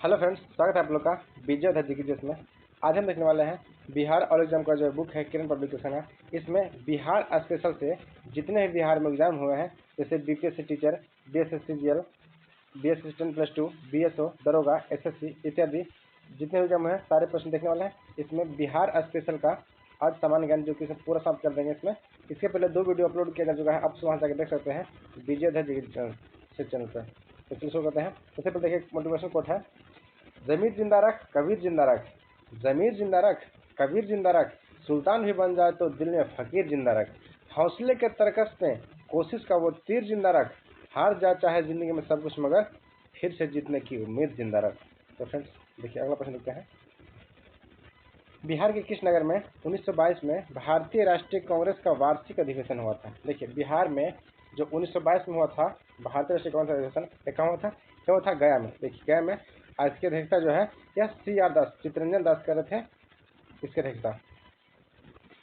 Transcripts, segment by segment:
Hello friends, स्वागत है आप लोग का विजय धर जीके में। आज हम देखने वाले हैं बिहार ऑल एग्जाम का जो बुक है किरण पब्लिकेशन है। इसमें बिहार स्पेशल से जितने भी बिहार में एग्जाम हुए हैं, जैसे BPSC teacher, BSSC CGL, BS assistant +2, BSO, दरोगा, एसएससी इत्यादि जितने भी एग्जाम हैं सारे प्रश्न देखने वाले हैं। इसमें बिहार स्पेशल का आज सामान्य ज्ञान जो कि सब पूरा समाप्त कर देंगे इसमें। इसके पहले 2 वीडियो अपलोड किया जा चुका है, आप वहाँ जाकर देख सकते हैं विजय धर जीके चैनल पर। तो चलिए शुरू करते हैं। सबसे पहले देखिए मोटिवेशन कोट है, ज़मीर जिंदा रख कबीर जिंदा रख, ज़मीर जिंदा रख कबीर जिंदा रख, सुल्तान भी बन जाए तो दिल में फ़कीर जिंदा रख, हौसले के तरकश में कोशिश का वो तीर जिंदा रख, हार जा चाहे ज़िंदगी में सब कुछ मगर फिर से जीतने की उम्मीद जिंदा रख। तो फ्रेंड्स देखिए अगला प्रश्न लिखते हैं, बिहार के किस नगर में 1922 में भारतीय राष्ट्रीय कांग्रेस का वार्षिक अधिवेशन हुआ था। देखिए बिहार में जो 1922 में हुआ था भारतीय राष्ट्रीय कांग्रेस अधिवेशन, कहाँ हुआ था? क्या हुआ था? गया में। देखिए गया में आज की अध्यक्षता जो है यह CR दास, चित्ररंजन दास कर रहे थे इसके अध्यक्षता।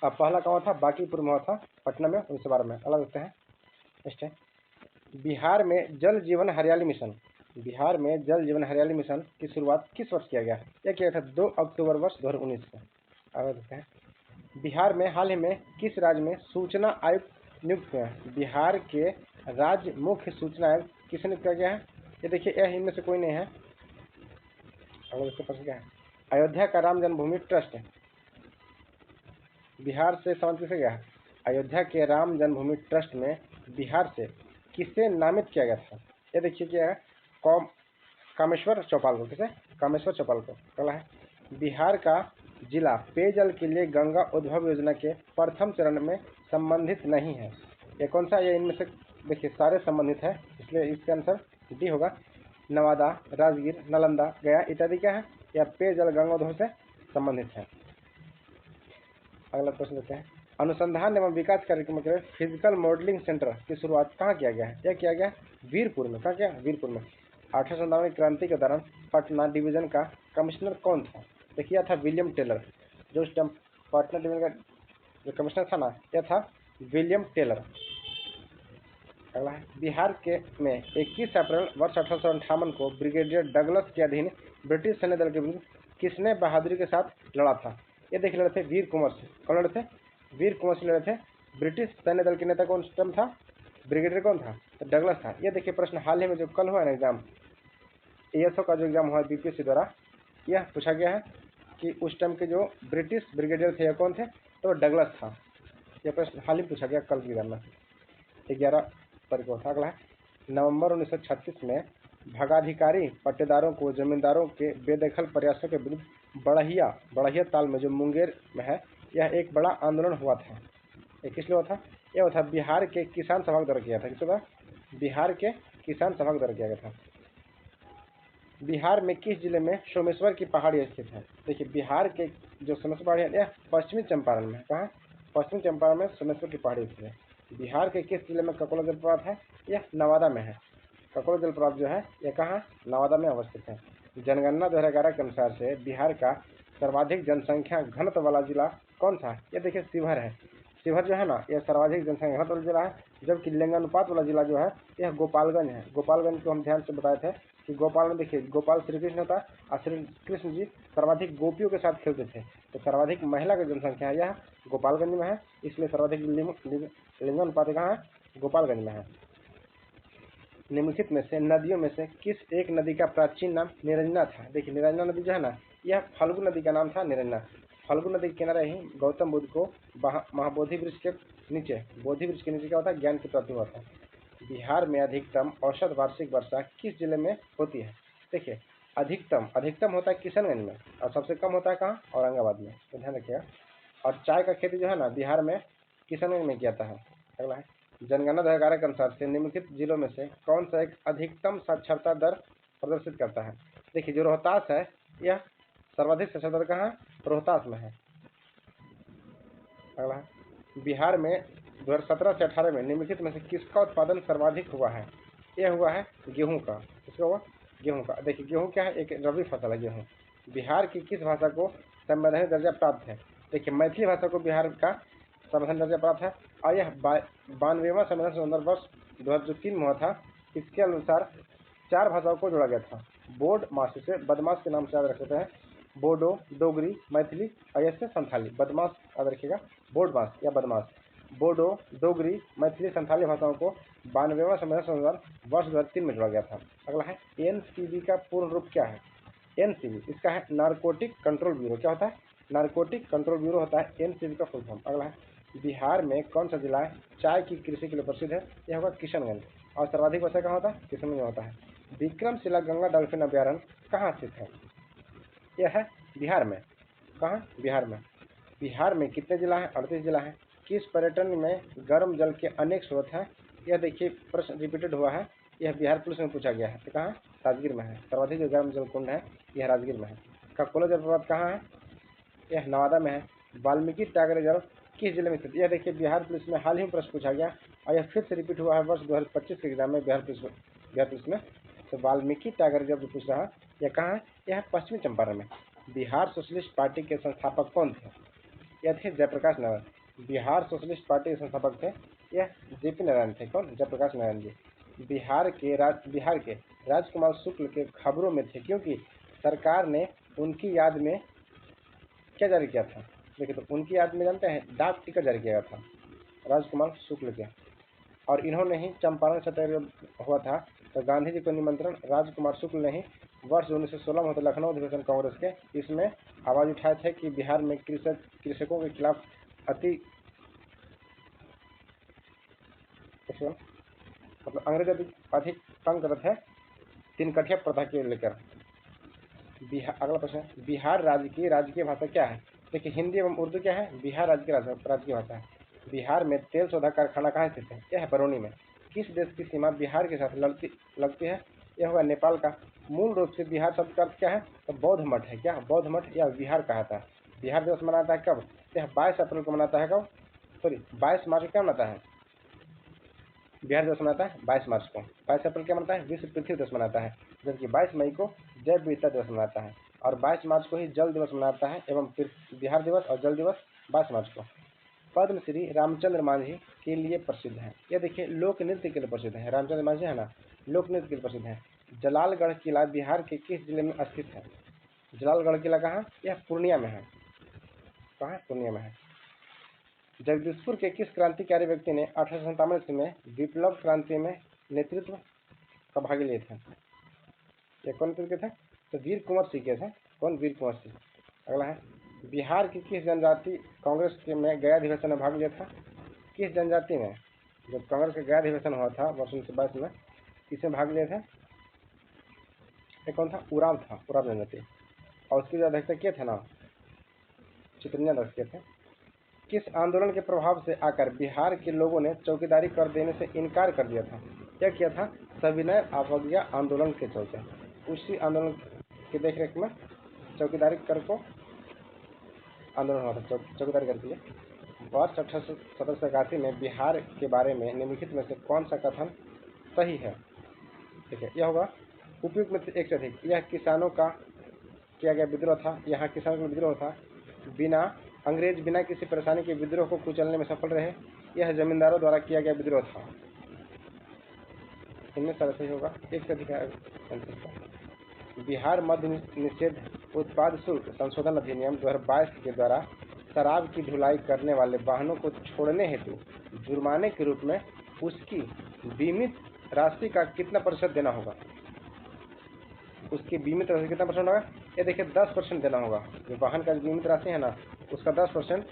अब पहला कहाँ हुआ था? बांकीपुर में हुआ था, पटना में 1912 में। अलग देखते हैं। नेक्स्ट है, बिहार में जल जीवन हरियाली मिशन, बिहार में जल जीवन हरियाली मिशन की शुरुआत किस वर्ष किया गया? यह किया था 2 अक्टूबर वर्ष 2019 से। आगे देखते हैं, बिहार में हाल ही में किस राज्य में सूचना आयुक्त नियुक्त हुए हैं? बिहार के राज्य मुख्य सूचना आयुक्त किसे नियुक्त किया गया है? ये देखिए यह इनमें से कोई नहीं है। अगर इसका प्रश्न क्या है? अयोध्या का राम जन्मभूमि ट्रस्ट बिहार से संबंध किसे गया है? अयोध्या के राम जन्मभूमि ट्रस्ट में बिहार से किसे नामित किया गया था? ये देखिए क्या है, कामेश्वर चौपाल को। किसे? कामेश्वर चौपाल को। अगला है, बिहार का जिला पेयजल के लिए गंगा उद्भव योजना के प्रथम चरण में संबंधित नहीं है। ये कौन सा? ये इनमें से देखिए सारे संबंधित है, इसलिए इसका आंसर डी होगा। नवादा, राजगीर, नालंदा, गया इत्यादि क्या है? यह पेयजल गंगा उद्भव से संबंधित है। अगला प्रश्न देते हैं, अनुसंधान एवं विकास कार्यक्रम के फिजिकल मॉडलिंग सेंटर की शुरुआत कहाँ किया गया है? यह किया गया वीरपुर में। कहाँ किया? वीरपुर में। 1897 की क्रांति के दौरान पटना डिवीजन का कमिश्नर कौन था? देखिए यह था विलियम टेलर। जो उस टाइम पटना डिवीजन का जो कमिश्नर था ना, यह था विलियम टेलर। अगला है, बिहार के में 21 अप्रैल वर्ष 1858 को ब्रिगेडियर डगलस के अधीन ब्रिटिश सैन्य दल के विरुद्ध किसने बहादुरी के साथ लड़ा था? ये देख लड़े थे वीर कुंवर से। कौन लड़े थे? वीर कुंवर से लड़े थे। ब्रिटिश सैन्य दल के नेता कौन टाइम था? ब्रिगेडियर कौन था? तो डगलस था। ये देखिए प्रश्न हाल ही में जो कल हुआ ना एग्जाम, ASO का जो एग्जाम हुआ BPSC द्वारा, यह पूछा गया है कि उस टाइम के जो ब्रिटिश ब्रिगेडियर थे कौन थे? तो डगलस था। यह प्रश्न हाल ही पूछा गया कल की एग्जाम में, 11 तारीख को था। अगला है, नवंबर 1936 में भगाधिकारी पट्टेदारों को जमींदारों के बेदखल प्रयासों के विरुद्ध बड़हिया ताल में जो मुंगेर में है, यह एक बड़ा आंदोलन हुआ था। ये किस लिए हुआ था? यह हुआ था बिहार के किसान सभा द्वारा किया था। किस द्वारा? बिहार के किसान सभा द्वारा किया गया था। बिहार में किस जिले में सोमेश्वर की पहाड़ी स्थित है? देखिए बिहार के जो सोमेश्वर पहाड़ी है यह पश्चिमी चंपारण में है। कहाँ? पश्चिमी चंपारण में सोमेश्वर की पहाड़ी स्थित है। बिहार के किस जिले में ककोला जलप्रपात है? यह नवादा में है। ककोला जलप्रपात जो है यह कहाँ? नवादा में अवस्थित है। जनगणना 2011 के अनुसार से बिहार का सर्वाधिक जनसंख्या घनत्व वाला जिला कौन सा है? यह देखिए शिवहर है। शिवहर जो है ना, यह सर्वाधिक जनसंख्या घनत्व वाला जिला है, जबकि लिंगानुपात वाला जिला जो है यह गोपालगंज है। गोपालगंज को हम ध्यान से बताए थे कि गोपाल में देखिए गोपाल श्री कृष्ण होता है और श्री कृष्ण जी सर्वाधिक गोपियों के साथ खेलते थे, तो सर्वाधिक महिला की जनसंख्या है यह गोपालगंज में है, इसलिए सर्वाधिक लिंगानुपात कहाँ है? गोपालगंज में है। निम्नलिखित में से नदियों में से किस एक नदी का प्राचीन नाम निरंजना था? देखिए निरंजना नदी जो है ना, यह फल्गु नदी का नाम था निरंजना। फल्गु नदी के किनारे ही गौतम बुद्ध को महाबोधि वृक्ष के नीचे, बोधि वृक्ष के नीचे क्या होता है? ज्ञान की प्राप्ति हुआ था। बिहार में अधिकतम औसत वार्षिक वर्षा किस जिले में होती है? देखिए अधिकतम होता है किशनगंज में और सबसे कम होता है कहाँ? औरंगाबाद में। तो ध्यान रखिएगा। और चाय का खेती जो है ना बिहार में किशनगंज में किया जाता है। अगला है, जनगणना 2011 के अनुसार से निम्नलिखित जिलों में से कौन सा एक अधिकतम साक्षरता दर प्रदर्शित करता है? देखिए जो रोहतास है यह सर्वाधिक साक्षरता दर कहाँ है? रोहतास में है। अगला है, बिहार में 2017 से 18 में निम्नलिखित में से किसका उत्पादन सर्वाधिक हुआ है? यह हुआ है गेहूं का। किसका हुआ? गेहूं का। देखिए गेहूं क्या है? एक रबी फसल है गेहूं। बिहार की किस भाषा को संवैधानिक दर्जा प्राप्त है? देखिए मैथिली भाषा को बिहार का संवैधानिक दर्जा प्राप्त है और यह 92वां संविधान संशोधन वर्ष 2003 में हुआ था। इसके अनुसार 4 भाषाओं को जोड़ा गया था। बोर्ड मास, इसे बदमाश के नाम से याद रख सकते हैं। बोडो, डोगरी, मैथिली और ऐसे संथाली। बदमाश याद रखिएगा, बोर्ड मास या बदमाश। बोडो, डोगरी, मैथिली, संथाली भाषाओं को 92वां संविधान संशोधन वर्ष 2003 में जोड़ा गया था। अगला है एनसीबी का पूर्ण रूप क्या है? एनसीबी, इसका है नारकोटिक कंट्रोल ब्यूरो। क्या होता है? नारकोटिक कंट्रोल ब्यूरो होता है एनसीबी का फुल फॉर्म। अगला है बिहार में कौन सा जिला है चाय की कृषि के लिए प्रसिद्ध है? यह होगा किशनगंज। और सर्वाधिक वर्षा कहाँ होता है? किशनगंज में होता है। विक्रमशिला गंगा डॉल्फिन अभ्यारण्य कहाँ स्थित है? यह है बिहार में। कहाँ? बिहार में। बिहार में कितने जिला हैं? 38 जिला हैं। किस पर्यटन में गर्म जल के अनेक स्रोत हैं? यह देखिए प्रश्न रिपीटेड हुआ है, यह बिहार पुलिस में पूछा गया है। तो कहाँ? राजगीर में है। सर्वाधिक जो गर्म जल कुंड है यह राजगीर में है। ककोला जलप्रपात कहाँ है? यह नवादा में है। वाल्मीकि टाइगर रिजर्व किस जिले में स्थित? यह देखिए बिहार पुलिस में हाल ही में प्रश्न पूछा गया और यह फिर से रिपीट हुआ है वर्ष 2025 के एग्जाम में बिहार पुलिस में। तो वाल्मीकि टाइगर रिजर्व जो पूछ रहा है यह कहाँ है? यह पश्चिमी चंपारण में। बिहार सोशलिस्ट पार्टी के संस्थापक कौन थे? यह थे जयप्रकाश नारायण। बिहार सोशलिस्ट पार्टी के संस्थापक थे यह जेपी नारायण थे। कौन? जयप्रकाश नारायण जी। बिहार के राजकुमार शुक्ल के खबरों में थे क्योंकि सरकार ने उनकी याद में क्या जारी किया था? देखिए तो उनकी याद में जानते हैं डाक टिकट जारी किया गया था राजकुमार शुक्ल के। और इन्होंने ही चंपारण सत्याग्रह हुआ था तो गांधी जी को निमंत्रण राजकुमार शुक्ल ने ही वर्ष 1916 में होते लखनऊ अधिवेशन कांग्रेस के इसमें आवाज उठाए थे कि बिहार में कृषकों के खिलाफ मतलब अंग्रेज अधिक तंग करते थे तीन कठिया प्रथा के लेकर। अगला प्रश्न है बिहार राज्य की राजकीय भाषा क्या है? देखिए हिंदी एवं उर्दू क्या है? बिहार राज्य की राजकीय भाषा है। बिहार में तेल शोधक कारखाना कहाँ स्थित है? यह है बरौनी में। किस देश की सीमा बिहार के साथ लगती है? यह होगा नेपाल का। मूल रूप से बिहार शब्द का अर्थ क्या है? तो बौद्ध मठ है। क्या? बौद्ध मठ या विहार कहा था। बिहार दिवस मनाता है कब? यह 22 अप्रैल को मनाता है। कब? सॉरी 22 मार्च को क्या मनाता है? बिहार दिवस मनाता है 22 मार्च को। 22 अप्रैल क्या मनाता है? विश्व पृथ्वी दिवस मनाता है। जबकि 22 मई को जैव विविधता दिवस मनाता है और 22 मार्च को ही जल दिवस मनाता है एवं फिर बिहार दिवस और जल दिवस 22 मार्च को। पद्मश्री रामचंद्र मांझी के लिए प्रसिद्ध है। यह देखिए लोक नृत्य के लिए प्रसिद्ध है। रामचंद्र मांझी है ना, लोक नृत्य के लिए प्रसिद्ध है। जलालगढ़ किला बिहार के किस जिले में स्थित है? जलालगढ़ किला कहाँ? यह पूर्णिया में है। कहाँ? पूर्णिया में है। जगदीशपुर के किस क्रांतिकारी व्यक्ति ने 1897 ईस्वी में विप्लव क्रांति में नेतृत्व का भाग लिए थे? ये कौन नेतृत्व थे? तो वीर कुंवर सिंह के थे। कौन? वीर कुंवर सिंह। अगला है बिहार की किस जनजाति कांग्रेस के में गया अधिवेशन में भाग लिया था? किस जनजाति में जब कांग्रेस का गया अधिवेशन हुआ था वर्ष 1922 में किसमें भाग लिए थे? ये कौन था? उराव था, उराव जनजाति। और उसके जो अध्यक्ष किए थे ना चितरंजन दास के थे। किस आंदोलन के प्रभाव से आकर बिहार के लोगों ने चौकीदारी कर देने से इनकार कर दिया था? क्या किया था? सविनय अवज्ञा आंदोलन के चलते। उसी आंदोलन की देखरेख में चौकीदारी कर को आंदोलन हुआ था। चौकीदारी कर दिए। वर्ष 1781 में बिहार के बारे में निम्नलिखित में से कौन सा कथन सही है? देखिए यह होगा उपयुक्त में से एक से अधिक। यह किसानों का किया गया विद्रोह था। यहाँ किसानों का विद्रोह था। अंग्रेज बिना किसी परेशानी के विद्रोह को कुचलने में सफल रहे। यह जमींदारों द्वारा किया गया विद्रोह था। इनमें सारा सही होगा, एक से अधिक आंसर। बिहार मद्य निषेध उत्पाद शुल्क संशोधन अधिनियम 2022 के द्वारा शराब की ढुलाई करने वाले वाहनों को छोड़ने हेतु जुर्माने के रूप में उसकी बीमित राशि का कितना प्रतिशत देना होगा? उसकी बीमित राशि कितना परसेंट होगा? ये देखिए 10% देना होगा। जो वाहन का बीमित राशि है ना उसका 10%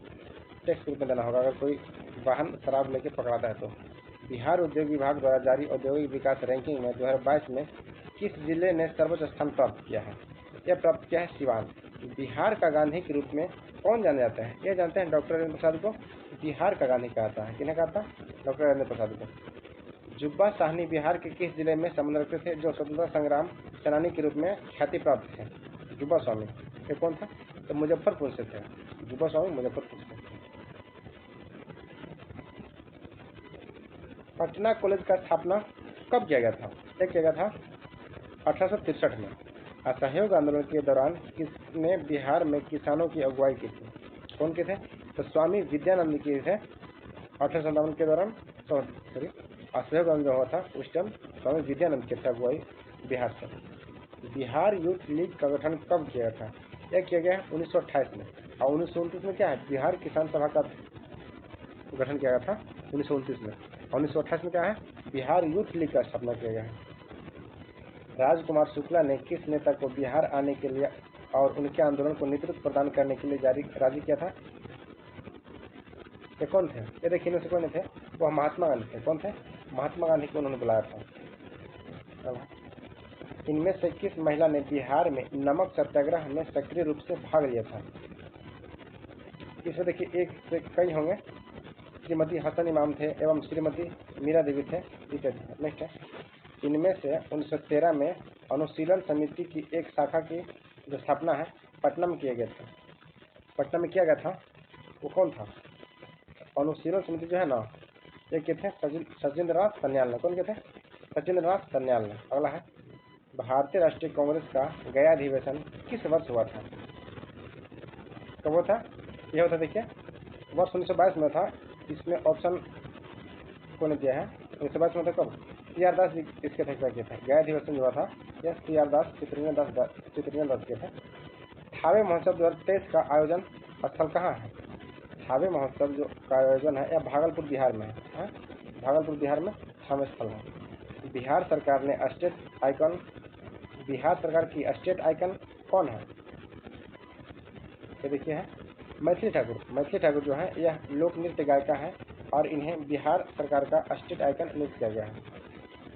टैक्स के रूप में देना होगा अगर कोई वाहन शराब लेके पकड़ाता है तो। बिहार उद्योग विभाग द्वारा जारी औद्योगिक विकास रैंकिंग में 2022 में किस जिले ने सर्वोच्च स्थान प्राप्त किया है? यह प्राप्त किया है सिवान। बिहार का गांधी के रूप में कौन जाने जाते हैं? यह जानते हैं डॉक्टर राजेंद्र प्रसाद को बिहार का गांधी कहा था। किन्हें कहा था? डॉक्टर राजेंद्र प्रसाद को। जुब्बा साहनी बिहार के किस जिले में संबंध रखते थे जो स्वतंत्रता संग्राम सेनानी के रूप में ख्याति प्राप्त थे? जुब्बा स्वामी। ये कौन था? तो मुजफ्फरपुर से थे। जुब्बा स्वामी मुजफ्फरपुर से। पटना कॉलेज का स्थापना कब किया गया था? यह किया गया था 1863 में। असहयोग आंदोलन के दौरान किसने बिहार में किसानों की अगुवाई की थी? कौन के थे? तो स्वामी विद्यानंद के थे। 1857 के दौरान असहयोग आंदोलन हुआ था उस टाइम स्वामी विद्यानंद के थे अगुवाई बिहार से। बिहार यूथ लीग का गठन कब किया था? यह किया गया है 1928 में। और 1929 में क्या है, बिहार किसान सभा का गठन किया गया था 1929 में। और 1928 में क्या है, बिहार यूथ लीग का स्थापना किया गया है। राजकुमार शुक्ला ने किस नेता को बिहार आने के लिए और उनके आंदोलन को नेतृत्व प्रदान करने के लिए राजी किया था? ये कौन थे? ये देखिए, इनमें से कौन थे? वह महात्मा गांधी थे। कौन थे? महात्मा गांधी को उन्होंने बुलाया था। इनमें से किस महिला ने बिहार में नमक सत्याग्रह में सक्रिय रूप से भाग लिया था? इसमें देखिए एक से कई होंगे। श्रीमती हसन इमाम थे एवं श्रीमती मीरा देवी थे, इत्यादि। नेक्स्ट है, इनमें से 1913 में अनुशीलन समिति की एक शाखा की जो स्थापना है पटना में किया गया था। पटना में किया गया था, वो कौन था? अनुशीलन समिति जो है ना, ये के थे सचिंद्र नाथ सन्याल ने। कौन के थे? सचिंद्र नाथ सन्याल ने। अगला है, भारतीय राष्ट्रीय कांग्रेस का गया अधिवेशन किस वर्ष हुआ था? कब हुआ था? यह होता देखिए वर्ष 1922 में था। इसमें ऑप्शन को नहीं दिया है। 1922 में था कब? CR दास जी इसके फैसला किए थे। गया अधिवेशन जो हुआ था यह CR दास चित्रीय दास के थे। थावे महोत्सव 2023 का आयोजन स्थल कहाँ है? थावे महोत्सव जो का आयोजन है यह भागलपुर बिहार में है। भागलपुर बिहार में थावे स्थल है। बिहार सरकार की स्टेट आइकन कौन है? ये देखिए है मैथिली ठाकुर। मैथिली ठाकुर जो है यह लोक नृत्य गायिका है और इन्हें बिहार सरकार का स्टेट आइकन नियुक्त किया गया है।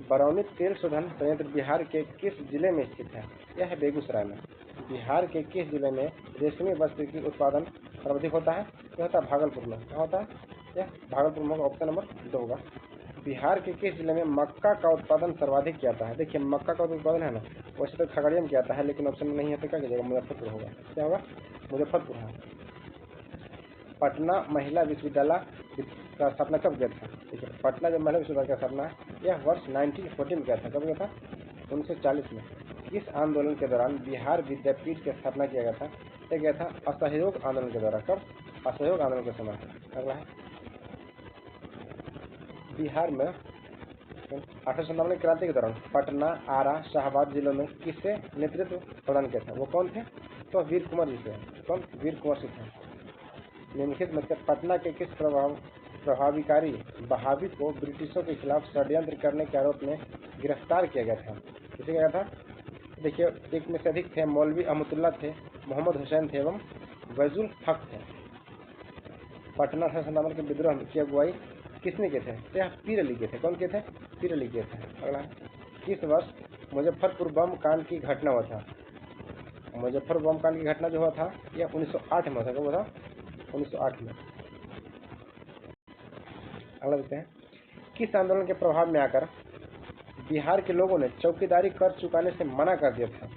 बरौनी तेल शोधन संयंत्र बिहार के किस जिले में स्थित है? यह है बेगूसराय में। बिहार के किस जिले में रेशमी वस्त्र की उत्पादन सर्वाधिक होता है? यह होता है भागलपुर में। क्या होता है? यह भागलपुर में। ऑप्शन नंबर 2 होगा। बिहार के किस जिले में मक्का का उत्पादन सर्वाधिक किया जाता है? देखिए मक्का का उत्पादन है ना, वैसे तो खगड़िया में किया जाता है, लेकिन ऑप्शन में नहीं है तो क्या कीजिएगा, मुजफ्फरपुर होगा। क्या होगा? मुजफ्फरपुर है। पटना महिला विश्वविद्यालय का स्थापना कब किया था? ठीक है, पटना जो महिला विश्वविद्यालय का स्थापना है यह वर्ष 1940 में किया था। कब किया था? 1940 में। इस आंदोलन के दौरान बिहार विद्यापीठ की स्थापना किया गया था? यह गया था असहयोग आंदोलन के दौरान। कब? असहयोग आंदोलन के समय। अगला है, बिहार में 1897 क्रांति के दौरान पटना, आरा, शाहबाद जिलों में किससे नेतृत्व प्रदान किया था? वो कौन थे? तो वीर कुंवर जी थे। कौन? वीर कुंवर सिंह थे। निम्नलिखित में से पटना के किस प्रभाविकारी बहावी को ब्रिटिशों के खिलाफ षड्यंत्र करने के आरोप में गिरफ्तार किया गया था? किसे किया गया था? देखिए एक में से अधिक थे। मौलवी अहमदुल्ला थे, मोहम्मद हुसैन थे एवं वैजुल हक थे। पटना 1897 के विद्रोह की अगुवाई किसने किए थे? यह पीर अली के थे। कौन के थे? पीर अली के थे। अगला, किस वर्ष मुजफ्फरपुर बम कांड की घटना हुआ था? मुजफ्फरपुर बम कांड की घटना जो हुआ था यह 1908 में था। कब हुआ था? 1908 में। अगला देखते हैं, किस आंदोलन के प्रभाव में आकर बिहार के लोगों ने चौकीदारी कर चुकाने से मना कर दिया था?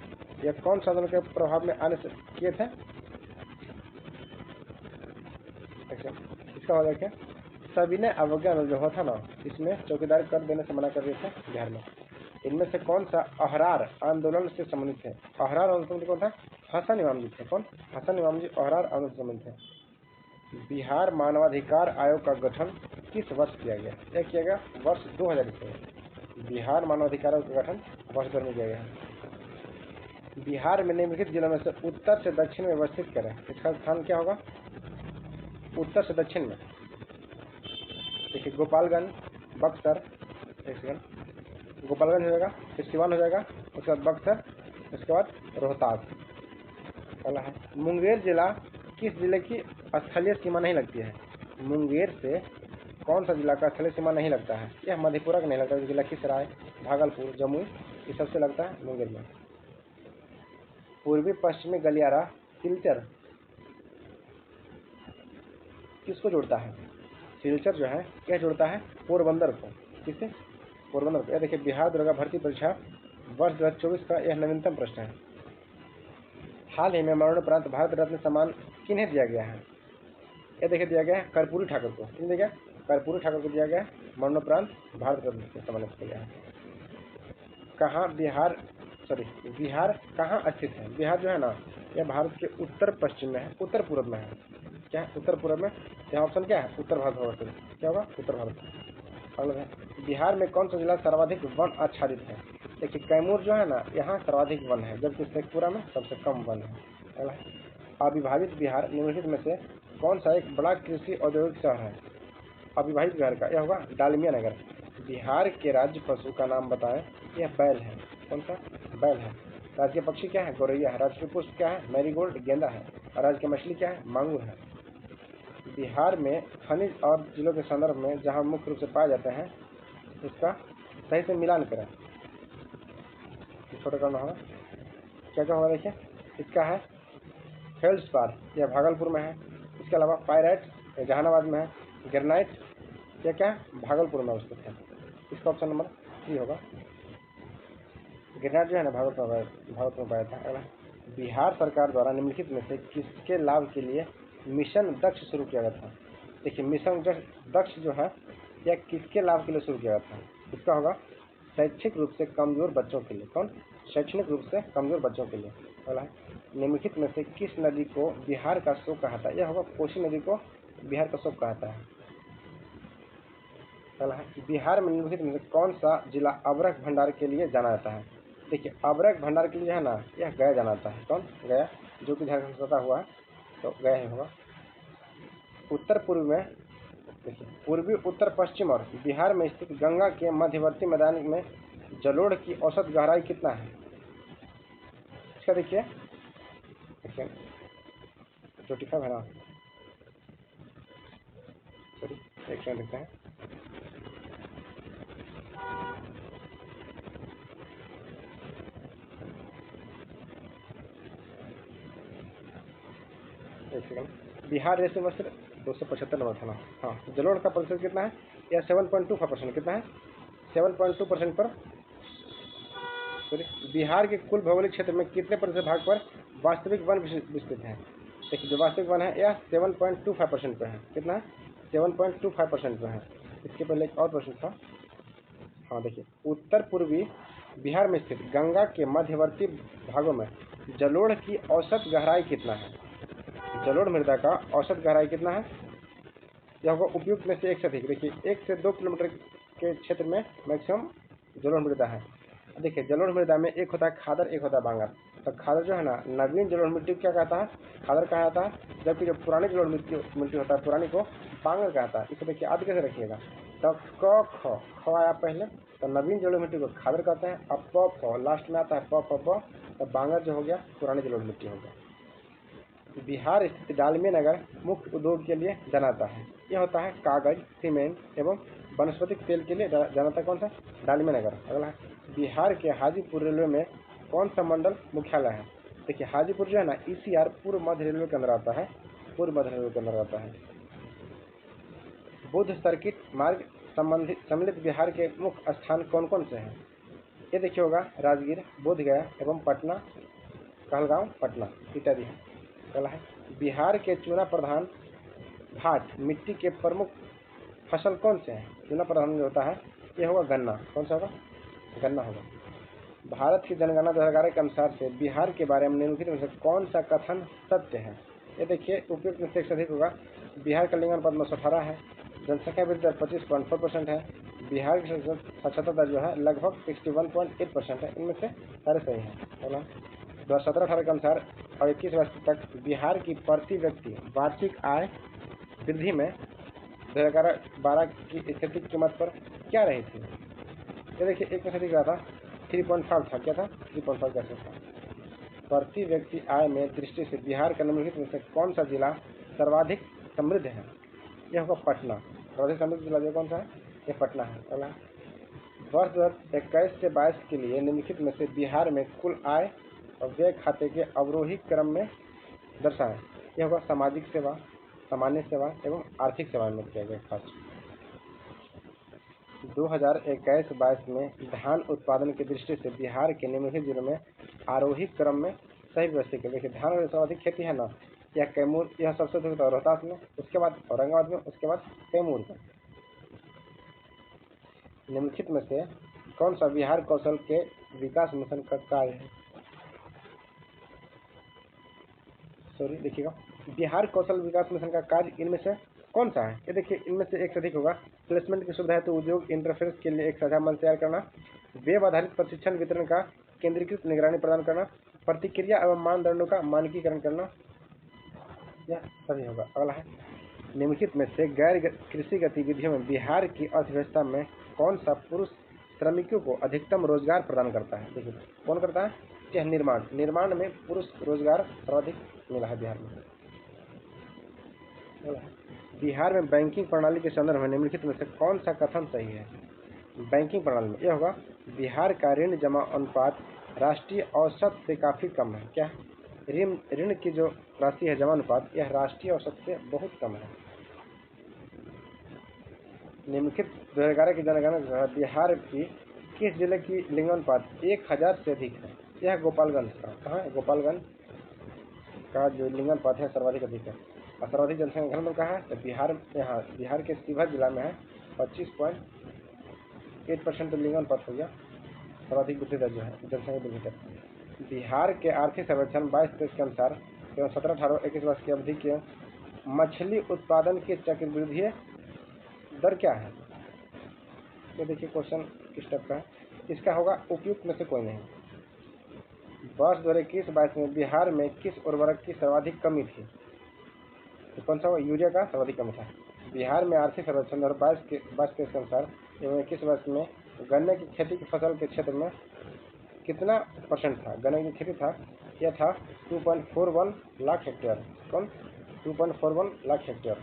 यह कौन सा आंदोलन के प्रभाव में आने से किए थे? इसका हो क्या? सविनय अवज्ञा आंदोलन जो हुआ था ना, इसमें चौकीदारी कर देने से मना कर दिए थे बिहार में। इनमें से कौन सा अहरार आंदोलन से संबंधित है? अहरार आंदोलन कौन था? हसन इमाम जी थे। कौन? हसन इमाम जी अहरार आंदोलन से संबंधित है। बिहार मानवाधिकार आयोग का गठन किस वर्ष किया गया? यह किया गया वर्ष 2000 में। बिहार मानवाधिकार आयोग का गठन वर्ष 2000 में किया गया। बिहार में निम्नलिखित जिलों में से उत्तर से दक्षिण में व्यवस्थित करें। इसका स्थान क्या होगा? उत्तर से दक्षिण में देखिए गोपालगंज, बक्सर, एक सेकंड, गोपालगंज हो जाएगा, फिर सिवान हो जाएगा, उसके बाद बक्सर, उसके बाद रोहतास। अगला है, मुंगेर जिला किस जिले की स्थलीय सीमा नहीं लगती है? मुंगेर से कौन सा जिला का स्थलीय सीमा नहीं लगता है? यह मधेपुरा का नहीं लगता है, लखीसराय, भागलपुर, जमुई ये सबसे लगता है मुंगेर में। पूर्वी पश्चिमी गलियारा सिलचर किसको जोड़ता है? सिलचर जो है यह जोड़ता है पोरबंदर को। किससे? पोरबंदर को। यह देखिए बिहार दरोगा भर्ती परीक्षा वर्ष 2024 का यह नवीनतम प्रश्न है। हाल ही में मरणोपरांत भारत रत्न सम्मान किन्हें दिया गया है? यह देखिए दिया गया है कर्पूरी ठाकुर को। किन्हें दिया गया? कर्पूरी ठाकुर को दिया गया है मरणोपरांत भारत रत्न से सम्मानित किया गया है। कहाँ बिहार कहाँ स्थित है? बिहार जो है ना यह भारत के उत्तर पश्चिम में है, उत्तर पूर्व में है। क्या है? उत्तर पूर्व में। यहाँ ऑप्शन क्या है? उत्तर भारत होगा। क्या होगा? उत्तर भारत। अगला है, बिहार में कौन सा जिला सर्वाधिक वन आच्छादित है? देखिए कैमूर जो है ना, यहाँ सर्वाधिक वन है, जबकि शेखपुरा में सबसे कम वन है। अगला है, अविभाजित बिहार निम्नलिखित में से कौन सा एक बड़ा कृषि औद्योगिक शहर है? अविभाजित बिहार का यह होगा डालमिया नगर। बिहार के राज्य पशु का नाम बताएं। यह बैल है। कौन सा? बैल है। राज्य के पक्षी क्या है? गौरैया है। राष्ट्रीय पुष्प क्या है? मैरीगोल्ड, गेंदा है। और राज्य की मछली क्या है? मांगुर है। बिहार में खनिज और जिलों के संदर्भ में जहाँ मुख्य रूप से पाए जाते हैं, इसका सही से मिलान करें। छोटा करना होगा, क्या क्या होगा देखिए। इसका है फेल्ड्सपार, यह भागलपुर में है। इसके अलावा पायराइट जहानाबाद में है। ग्रेनाइट यह क्या है? भागलपुर में अवस्थित है। इसका ऑप्शन नंबर 3 होगा। ग्रेनाइट जो है ना भागलपुर में पाया था। अगला, बिहार सरकार द्वारा निम्नलिखित में से किसके लाभ के लिए मिशन दक्ष शुरू किया गया था? देखिए मिशन दक्ष जो है यह किसके लाभ के लिए शुरू किया गया था? इसका होगा शैक्षिक रूप से कमजोर बच्चों के लिए। कौन? शैक्षणिक रूप से कमजोर बच्चों के लिए। अगला है, निम्नलिखित में से किस नदी को बिहार का शोक कहता है? यह होगा कोसी नदी को बिहार का शोक कहता है। अगला है, बिहार में निम्नलिखित में से कौन सा जिला अबरख भंडार के लिए जाना जाता है? देखिए अबरख भंडार के लिए है ना, यह गया जाना जाता है। कौन? गया, जो कि झारखंड से सटा हुआ है, तो गया ही होगा। उत्तर पूर्व में देखिए, पूर्वी उत्तर पश्चिम और बिहार में स्थित गंगा के मध्यवर्ती मैदान में जलोढ़ की औसत गहराई कितना है? इसका देखिए 25 है ना, सॉरी 1 देखते हैं। एक सेकंड, बिहार जैसे मस्टर 275 नंबर था ना। हाँ, जलोढ़ का प्रतिशत कितना है? यह 7.25%। कितना है? 7.2% पर। सॉरी, बिहार के कुल भौगोलिक क्षेत्र में कितने प्रतिशत भाग पर वास्तविक वन विस्तृत है? देखिए जो वास्तविक वन है यह 7.25% पर है। कितना है? 7.25% पर है। इसके पहले एक और प्रश्न था। हाँ देखिए, उत्तर पूर्वी बिहार में स्थित गंगा के मध्यवर्ती भागों में जलोढ़ की औसत गहराई कितना है? जलोढ़ मृदा का औसत गहराई कितना है? यह होगा उपयुक्त में से एक से अधिक। देखिए 1 से 2 किलोमीटर के क्षेत्र में मैक्सिमम जलोढ़ मृदा है। देखिए जलोढ़ मृदा में एक होता है खादर, एक होता है बांगर। तो खादर जो है ना, नवीन जलोढ़ मिट्टी को क्या कहता है? खादर कहा जाता है। जबकि जो पुरानी जलोढ़ मिट्टी होता है, पुरानी को बांगर कहता है। इसे देखिए आदि कैसे रखिएगा। तो क ख आया पहले, तो नवीन जलोढ़ मिट्टी को खादर कहते हैं। अब प फ लास्ट में आता है, प फ ब, तो बांगर जो हो गया पुरानी जलोढ़ मिट्टी हो गया। बिहार स्थित डालमिया नगर मुख्य उद्योग के लिए जाना जाता है। यह होता है कागज, सीमेंट एवं वनस्पतिक तेल के लिए जाना जाता है। कौन सा? डालमिया नगर। अगला है, बिहार के हाजीपुर रेलवे में कौन सा मंडल मुख्यालय है? देखिए हाजीपुर जो है ना, ईसीआर पूर्व मध्य रेलवे के अंदर आता है। पूर्व मध्य रेलवे के अंदर आता है। बुद्ध सर्किट मार्ग सम्मिलित बिहार के मुख्य स्थान कौन कौन से हैं? ये देखिए होगा राजगीर, बोधगया एवं पटना, कहलगांव, पटना इत्यादि है। अगला है, बिहार के चूना प्रधान घाट मिट्टी के प्रमुख फसल कौन से हैं? चूना प्रधान जो होता है ये होगा गन्ना। कौन सा होगा? गन्ना होगा। भारत की जनगणना 2011 के अनुसार से बिहार के बारे में निम्नलिखित में से कौन सा कथन सत्य है? ये देखिए उपयुक्त में से एक से अधिक होगा। बिहार का लिंगानुपात 918 है। जनसंख्या वृद्धि दर 25.4% है। बिहार की साक्षरता दर जो है लगभग 61.8% है। इनमें से सारे सही है। 2017-18 के अनुसार और 21 वर्ष तक बिहार की प्रति व्यक्ति वार्षिक आय वृद्धि में 2011-12 की स्थिति कीमत पर क्या रही थी? ये देखिए एक में से दिख रहा था 3.5 था। क्या था? 3.5 कैसे था? प्रति व्यक्ति आय में दृष्टि से बिहार का निम्नलिखित में से कौन सा जिला सर्वाधिक समृद्ध है? यह होगा पटना। सर्वाधिक समृद्ध जिला जो कौन सा है? यह पटना है। अगला, वर्ष 2021 से 22 के लिए निम्नलिखित में से बिहार में कुल आय और व्यय खाते के अवरोही क्रम में दर्शाएं। यह होगा सामाजिक सेवा, सामान्य सेवा एवं आर्थिक सेवा में किया गया खर्च। 2021-22 में धान उत्पादन की दृष्टि से बिहार के निम्नलिखित जिलों में आरोही क्रम में सही व्यवस्थित है। देखिए धान में सर्वाधिक खेती है ना, यह कैमूर, यह सबसे अधिक रोहतास में, उसके बाद औरंगाबाद में, उसके बाद कैमूर में। निम्नलिखित में से कौन सा बिहार कौशल के विकास मिशन का कार्य है? सॉरी देखिएगा, बिहार कौशल विकास मिशन का कार्य इनमें से कौन सा है? ये देखिए इनमें से एक से अधिक होगा। प्लेसमेंट की सुविधा हेतु उद्योग इंटरफेस के लिए एक साझा मंच तैयार करना, वेब आधारित प्रशिक्षण वितरण का केंद्रीकृत निगरानी प्रदान करना, प्रतिक्रिया एवं मानदंडों का मानकीकरण करना, यह सभी होगा। अगला है, निम्नलिखित में से गैर कृषि गतिविधियों में बिहार की अर्थव्यवस्था में कौन सा पुरुष श्रमिकों को अधिकतम रोजगार प्रदान करता है? देखिए कौन करता है? यह निर्माण में पुरुष रोजगार सर्वाधिक मिला है बिहार में। बिहार में बैंकिंग प्रणाली के संदर्भ में निम्नलिखित में से कौन सा कथन सही है? बैंकिंग प्रणाली में यह होगा, बिहार का ऋण जमा अनुपात राष्ट्रीय औसत से काफी कम है। क्या? ऋण की जो राशि है जमा अनुपात, यह राष्ट्रीय औसत से बहुत कम है। निम्नलिखित 2011 की जनगणना बिहार की किस जिले की लिंगानुपात 1000 से अधिक है? यह गोपालगंज का। कहाँ है? गोपालगंज का जो लिंगानुपात है सर्वाधिक अधिक है। और सर्वाधिक जनसंख्या घनत्व कहाँ है? तो बिहार के शिवहर जिला में है। 25.8% तो लिंगानुपात हो गया, सर्वाधिक वृद्धि दर जो है जनसंख्या वृद्धि दर। बिहार के आर्थिक सर्वेक्षण 22-23 के अनुसार 17-18-21 वर्ष की अवधि के मछली उत्पादन की चक्रवृद्धि दर क्या है? तो देखिए क्वेश्चन किस टाइप का है। इसका होगा उपयुक्त में से कोई नहीं। वर्ष 2021-22 में बिहार में किस उर्वरक की सर्वाधिक कमी थी? तो कौन सा? यूरिया का सर्वाधिक कमी था। बिहार में आर्थिक सर्वेक्षण 22-23 के अनुसार 21 वर्ष में गन्ने की खेती की फसल के क्षेत्र में कितना % था? गन्ने की खेती था, यह था 2.41 लाख हेक्टेयर। कौन? 2.41 लाख हेक्टेयर।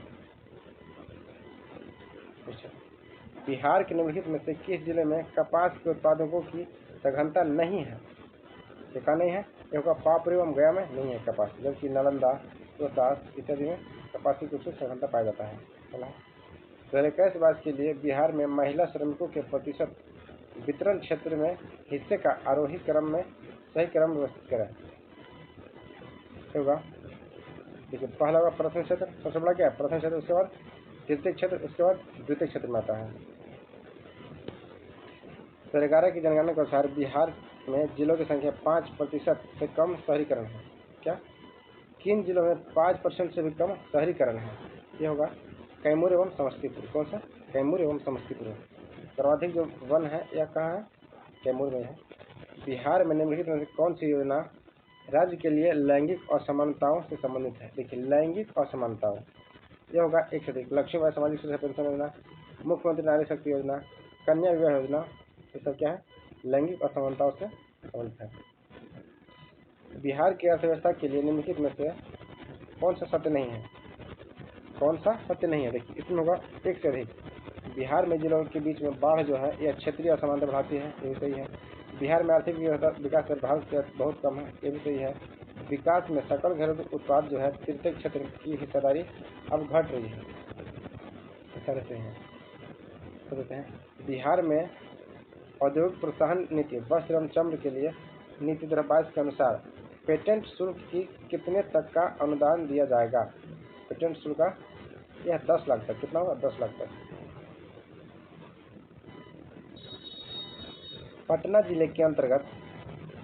बिहार के निम्नलिखित में से किस जिले में कपास के उत्पादकों की सघनता नहीं है? देखा नहीं है, यह होगा पापुर एवं गया में नहीं है कपास, जबकि नालंदा, रोहतास इत्यादि में कपास की कुछ सघनता पाया जाता है। 2021 के लिए बिहार में महिला श्रमिकों के प्रतिशत वितरण क्षेत्र में हिस्से का आरोही क्रम में सही क्रम व्यवस्थित करें। होगा देखिए, पहला होगा प्रथम क्षेत्र, सबसे बड़ा क्या है? प्रथम क्षेत्र, उसके बाद तृतीय क्षेत्र, उसके बाद द्वितीय क्षेत्र में आता है। 2011 की जनगणना के अनुसार बिहार में जिलों की संख्या 5% से कम शहरीकरण है। क्या? किन जिलों में 5% से भी कम शहरीकरण है? ये होगा कैमूर एवं समस्तीपुर। कौन सा? कैमूर एवं समस्तीपुर। सर्वाधिक जो वन है यह कहाँ है? कैमूर में है। बिहार में निम्नलिखित में से कौन सी योजना राज्य के लिए लैंगिक असमानताओं से संबंधित है? देखिए लैंगिक असमानताओं, यह होगा एक से अधिक। लक्ष्मीबाई सामाजिक सुरक्षा पेंशन योजना, मुख्यमंत्री नारी शक्ति योजना, कन्या विवाह योजना, ये सब क्या है? लैंगिक असमानताओं से संबंधित है। बिहार की अर्थव्यवस्था के लिए निम्नलिखित में से कौन सा सत्य नहीं है? कौन सा सत्य नहीं है? देखिए इसमें होगा एक से अधिक। बिहार में जिलों के बीच में बाढ़ जो है यह क्षेत्रीय असमानता बढ़ाती है, ये भी सही है। बिहार में आर्थिक विकास दर भारत से बहुत कम है, ये भी सही है। विकास में सकल घरेलू उत्पाद जो है तृतीय क्षेत्र की हिस्सेदारी अब घट रही है, इस तरह से है। तो देते हैं बिहार में औद्योगिक प्रोत्साहन नीति वस्त्र एवं चमड़े के लिए नीति 2022 के अनुसार पेटेंट शुल्क की कितने तक का अनुदान दिया जाएगा? पेटेंट शुल्क का यह 10 लाख तक। कितना होगा? 10 लाख तक। पटना जिले के अंतर्गत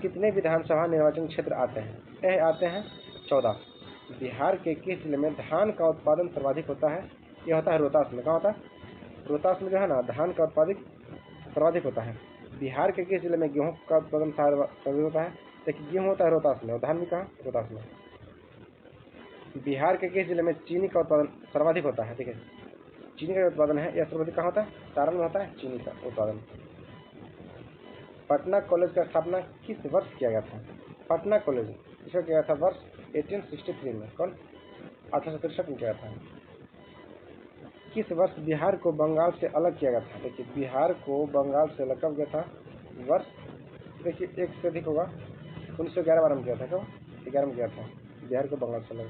कितने विधानसभा निर्वाचन क्षेत्र आते हैं? यह आते हैं 14। बिहार के किस जिले में धान का उत्पादन सर्वाधिक होता है? यह होता है रोहतास में। कहाँ होता है? रोहतास में जो है ना धान का उत्पादन सर्वाधिक होता है। बिहार के किस जिले में गेहूं का उत्पादन सर्वाधिक होता है? देखिए गेहूं होता है रोहतास में और धान भी कहाँ? रोहतास में। बिहार के किस जिले में चीनी का उत्पादन सर्वाधिक होता है? देखिए चीनी का उत्पादन है यह सर्वाधिक कहाँ होता है? सारण में होता है चीनी का उत्पादन। पटना कॉलेज का स्थापना किस वर्ष किया गया था? पटना कॉलेज इसका किया था वर्ष 1863 में। कौन? 1863 में किया था। किस वर्ष बिहार को बंगाल से अलग किया गया था? देखिए बिहार को बंगाल से अलग कब किया था? वर्ष देखिए एक से अधिक होगा, 1911 में किया था। क्यों? 11 में किया था बिहार को बंगाल से अलग।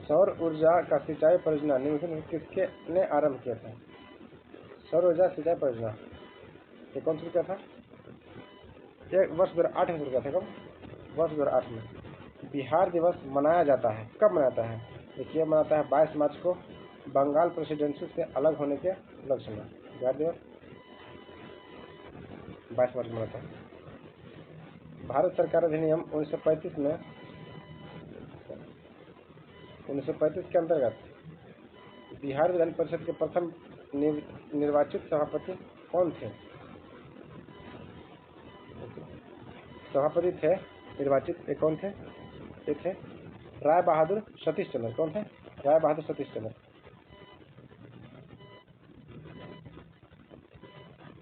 सौर ऊर्जा का सिंचाई परियोजना निम्नलिखित में किसके ने आरंभ किया था? सौर ऊर्जा सिंचाई परियोजना ये कौन शुरू किया था? ये वर्ष 2008 में शुरू किया था। कब? वर्ष 2008 में। बिहार दिवस मनाया जाता है, कब मनाता है? देखिए मनाता है 22 मार्च को बंगाल प्रेसिडेंसी से अलग होने के उपलक्ष्य में। बिहार दिवस 22 मार्च को मनाता है। भारत सरकार अधिनियम 1935 में 1935 के अंतर्गत बिहार विधान परिषद के प्रथम निर्वाचित सभापति कौन थे? सभापति थे निर्वाचित, ये कौन थे? ये थे राय बहादुर सतीश चंद्र। कौन थे? राय बहादुर सतीश चंद्र।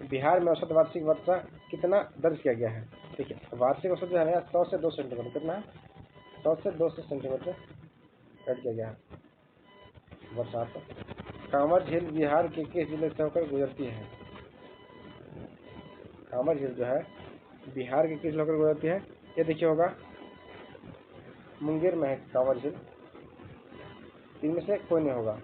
बिहार में औसत वार्षिक वर्षा कितना दर्ज किया गया है? देखिए, वार्षिक औसत जो है ना 100 से 200 सेंटीमीटर, कितना है? 100 से 200 सेंटीमीटर दर्ज किया गया है बरसात। कांवर झील बिहार के किस जिले से होकर गुजरती है? कांवर झील जो है बिहार के किस जिले होकर गुजरती है? ये देखिए होगा मुंगेर में है कांवर झील, इनमें से कोई नहीं होगा।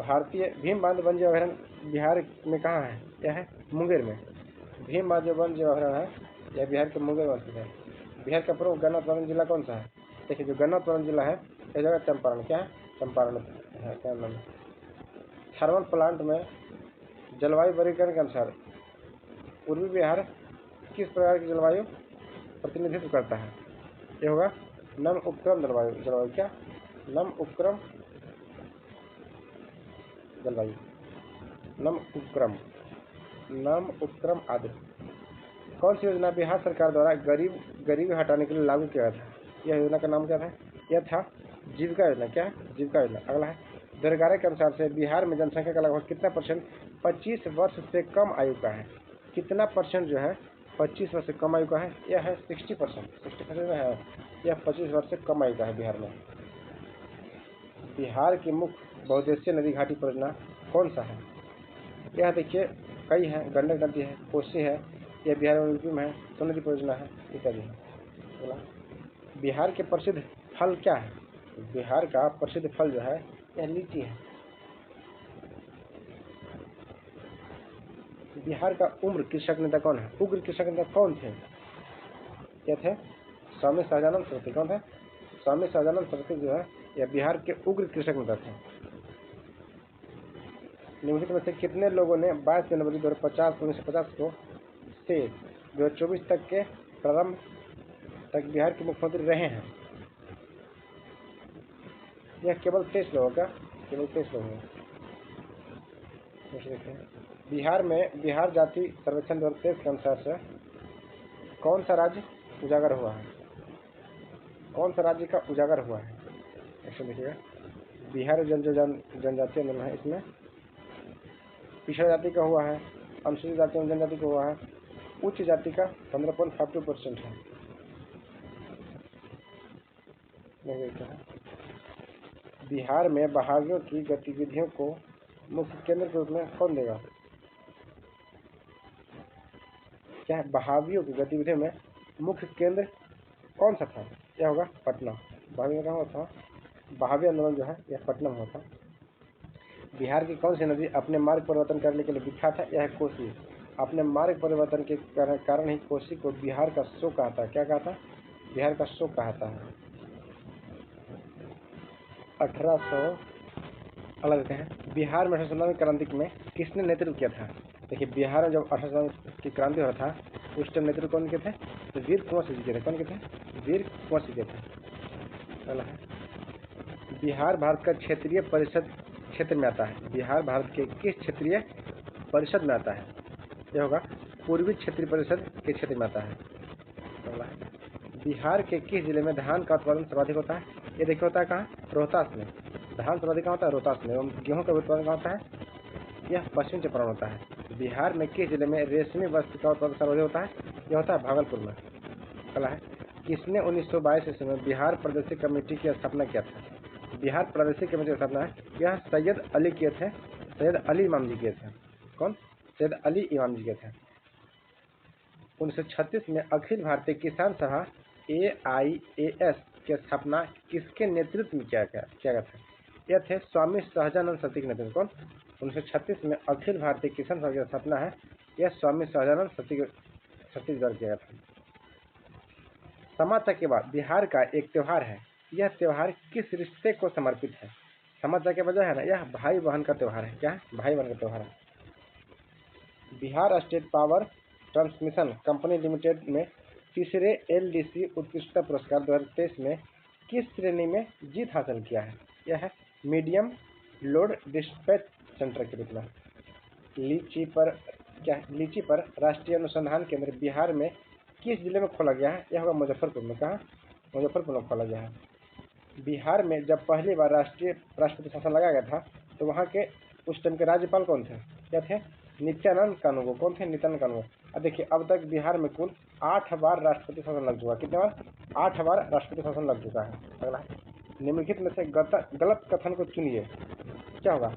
भारतीय भीम बांध वन्य अभयारण्य बिहार में कहाँ है? यह है मुंगेर में। भीम बांध जो वन्य अभयारण्य है यह बिहार के मुंगेर में स्थित है। बिहार का प्रमुख गन्ना उत्पादन जिला कौन सा है? देखिए, जो गन्ना उत्पादन जिला है यह जगह चंपारण। क्या है? चंपारण है। क्या नाम है? थर्मल प्लांट में जलवायु वर्गीकरण के अनुसार पूर्वी बिहार किस प्रकार की जलवायु प्रतिनिधित्व करता है? ये होगा नम उपक्रम जलवायु। जलवायु क्या? नम उपक्रम जलवायु, नम उपक्रम आदि। कौन सी योजना बिहार सरकार द्वारा गरीबी हटाने के लिए लागू किया गया था? यह योजना का नाम क्या था? यह था जीविका योजना। क्या है? जीविका योजना। अगला है दरगाह के अनुसार से बिहार में जनसंख्या का लगभग कितना परसेंट 25 वर्ष से कम आयु का है? कितना परसेंट जो है 25 वर्ष से कम आयु का है? यह है 60%। 60% है यह 25 वर्ष से कम आयु का है बिहार में। बिहार की मुख्य बहुउद्देशीय नदी घाटी परियोजना कौन सा है? यह देखिए कई है, गंडक नदी है, कोसी है, यह बिहार में यूपी में है, सोन नदी परियोजना है, इत्यादि है। बिहार के प्रसिद्ध फल क्या है? बिहार का प्रसिद्ध फल जो है यह लीची है। बिहार का उग्र कृषक नेता कौन है? उग्र कृषक नेता कौन थे? क्या थे? स्वामी सहजानंद सरस्वती। कौन थे? स्वामी सहजानंद सरस्वती जो है यह बिहार के उग्र कृषक नेता थे। निम्नलिखित में से कितने लोगों ने 22 जनवरी 1950 को से 2024 तक के प्रारंभ तक बिहार के मुख्यमंत्री रहे हैं? यह केवल 23 लोगों का, केवल 23 लोग हैं। बिहार में बिहार जाति सर्वेक्षण 2023 के अनुसार से कौन सा राज्य उजागर हुआ है? कौन सा राज्य का उजागर हुआ है? ऐसे देखिएगा, बिहार जनजातीय आंदोलन है, इसमें पिछड़ा जाति का हुआ है, अनुसूचित जाति एवं जनजाति का हुआ है, उच्च जाति का 15.52% है। बिहार में बहावियों की गतिविधियों को मुख्य केंद्र के रूप में कौन देगा? क्या है? बहावियों की गतिविधियों में मुख्य केंद्र कौन सा था? क्या होगा? पटना। बहावी कहाँ होता? बहावी आंदोलन जो है यह पटना में होता। बिहार की कौन सी नदी अपने मार्ग परिवर्तन करने के लिए विख्यात है? यह है कोसी। अपने मार्ग परिवर्तन के कारण ही कोसी को बिहार का शोक कहता है। क्या कहता है? बिहार का शोक कहता है। 1800 अलग है। बिहार में 1897 क्रांति में किसने नेतृत्व किया था? देखिए, बिहार में जब 1897 की क्रांति हो रहा था उस टाइम नेतृत्व कौन के थे? तो वीर कुंवर सिंह जी थे। कौन के थे? वीर कुंवर सिंह थे। अगला है बिहार भारत का क्षेत्रीय परिषद क्षेत्र में आता है। बिहार भारत के किस क्षेत्रीय परिषद में आता है? यह होगा पूर्वी क्षेत्रीय परिषद के क्षेत्र में आता है। अगला है बिहार के किस जिले में धान का उत्पादन सर्वाधिक होता है? ये देखिए होता है कहाँ? रोहतास में। धान सर्वाधिक कहाँ होता है? रोहतास में। एवं गेहूं का उत्पादन कहाँ होता है? यह पश्चिम चंपारण होता है। बिहार में किस जिले में रेशमी वस्त्र का उत्पादन सर्वाधिक होता है? यह होता है भागलपुर में। अगला है किसने 1922 ईस्वी में बिहार प्रादेशिक कमेटी की स्थापना किया था? बिहार प्रादेशिक कमेटी की स्थापना है यह सैयद अली किए थे। सैयद अली इमाम जी किए थे। कौन? सैयद अली इमाम जी किए थे। 1936 में अखिल भारतीय किसान सभा AIAS की स्थापना किसके नेतृत्व में किया गया था? यह थे स्वामी सहजानंद सरस्वती के नेतृत्व। कौन? 1936 में अखिल भारतीय किसान सभा की स्थापना है यह स्वामी सहजानंद सरस्वती द्वारा किया गया था। समानता के बाद बिहार का एक त्योहार है, यह त्योहार किस रिश्ते को समर्पित है? समानता के बजाय है ना, यह भाई बहन का त्योहार है। क्या है? भाई बहन का त्योहार है। Bihar state power transmission company limited में तीसरे LDC उत्कृष्टता पुरस्कार 2023 में किस श्रेणी में जीत हासिल किया है? यह है मीडियम लोड डिस्पैच सेंटर के रूप में। लीची पर क्या है, लीची पर राष्ट्रीय अनुसंधान केंद्र बिहार में किस जिले में खोला गया है? यह होगा मुजफ्फरपुर में। कहाँ? मुजफ्फरपुर में खोला गया है। बिहार में जब पहली बार राष्ट्रपति शासन लगाया गया था तो वहाँ के उस टाइम के राज्यपाल कौन थे? क्या थे? नित्यानंद कानून। कौन थे? नित्यानंद कानून। अब देखिए, अब तक बिहार में कुल 8 बार राष्ट्रपति शासन लग चुका है। कितने बार? 8 बार राष्ट्रपति शासन लग चुका है। अगला, निम्नलिखित में से गलत कथन को चुनिए। क्या होगा?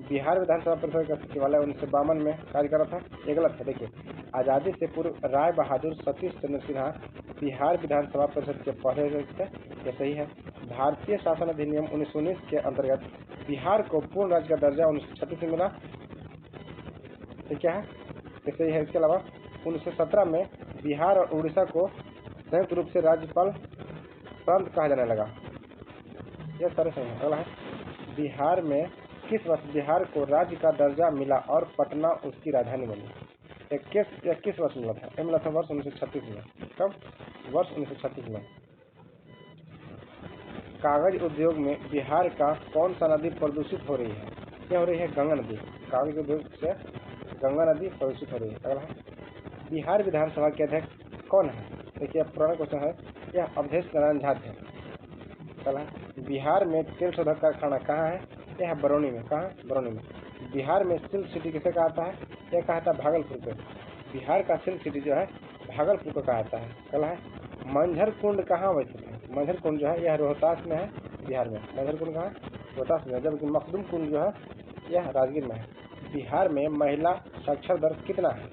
बिहार विधानसभा परिषद का सचिवालय 1952 में कार्य कर रहा था। ये गलत है। देखिए, आज़ादी से पूर्व राय बहादुर सतीश चंद्र सिन्हा बिहार विधानसभा परिषद के पहले अध्यक्ष थे। ये सही है। भारतीय शासन अधिनियम 1919 के अंतर्गत बिहार को पूर्ण राज्य का दर्जा 1936 में मिला। ये क्या है? ये सही है। इसके अलावा 1917 में बिहार और उड़ीसा को संयुक्त रूप से राज्यपाल प्रांत कहा जाने लगा। यह सारे सही है। अगला है, बिहार में किस वर्ष बिहार को राज्य का दर्जा मिला और पटना उसकी राजधानी बनी? किस वर्ष मिला था? यह मिला था वर्ष 1936 में। कब? वर्ष 1936 में। कागज उद्योग में बिहार का कौन सा नदी प्रदूषित हो रही है? क्या हो रही है? गंगा नदी। कागज उद्योग से गंगा नदी प्रदूषित हो रही है। अगला है, बिहार विधानसभा के अध्यक्ष कौन है? देखिए, पुराना क्वेश्चन है। यह अवधेश नारायण झा थे। अगला, बिहार में तेल शोधक कारखाना कहाँ है? यह है बरौनी में। कहाँ? बरौनी में। बिहार में सिल्क सिटी किसे कहा जाता है? यह कहा जाता है भागलपुर को। बिहार का सिल्क सिटी जो है भागलपुर को कहा जाता है। अगला है, मंझर कुंड कहाँ अवस्थित है? मंझर कुंड जो है यह रोहतास में है। बिहार में मंझर कुंड कहाँ? रोहतास में। जबकि मखदूम कुंड जो है यह राजगीर में है। बिहार में महिला साक्षर दर कितना है?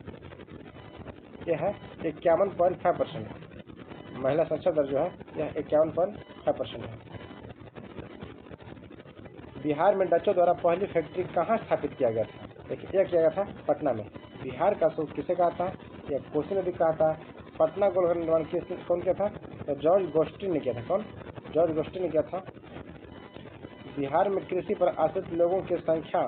यह है 51.5%। महिला साक्षर दर जो है यह 51.5% है। बिहार में डचों द्वारा पहली फैक्ट्री कहाँ स्थापित किया गया था? देखिए, यह किया गया था पटना में। बिहार का सूप किसे कहा था? यह कोसी नदी कहा था। पटना गोलघर निर्माण कौन किया था? तो जॉर्ज गोस्टिन ने किया था। कौन? जॉर्ज गोस्टिन ने किया था। बिहार में कृषि पर आश्रित लोगों की संख्या